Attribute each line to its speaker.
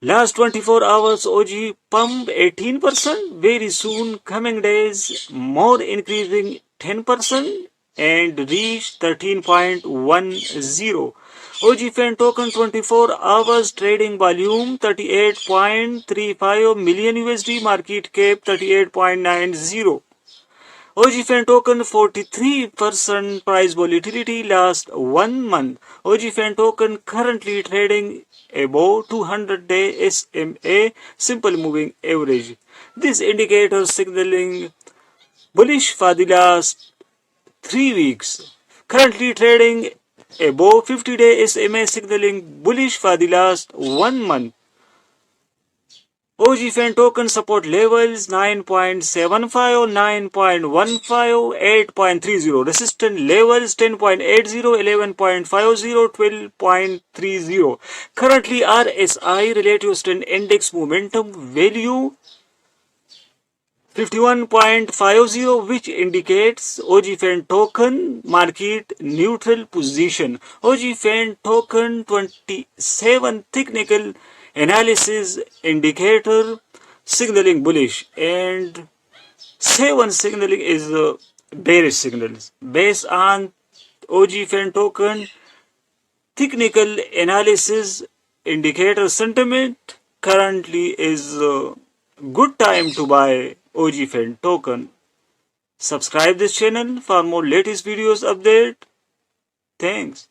Speaker 1: Last 24 hours OG pump 18%. Very soon coming days more increasing 10% and reach 13.10. OG Fan token 24 hours trading volume 38.35 million USD, market cap 38.90. OG token 43% price volatility last 1 month. OG token currently trading above 200-day SMA simple moving average. This indicator signaling bullish for the last 3 weeks. Currently trading above 50-day SMA signaling bullish for the last 1 month. OG Fan token support levels 9.75, 9.15, 8.30. Resistance levels 10.80, 11.50, 12.30. Currently RSI relative strength index momentum value 51.50, which indicates OG Fan token market neutral position. OG Fan token 27 technical analysis indicator signaling bullish and 7 signaling is bearish signals. Based on OG Fan token technical analysis indicator sentiment, currently is good time to buy OG Fan token. Subscribe this channel for more latest videos update. Thanks.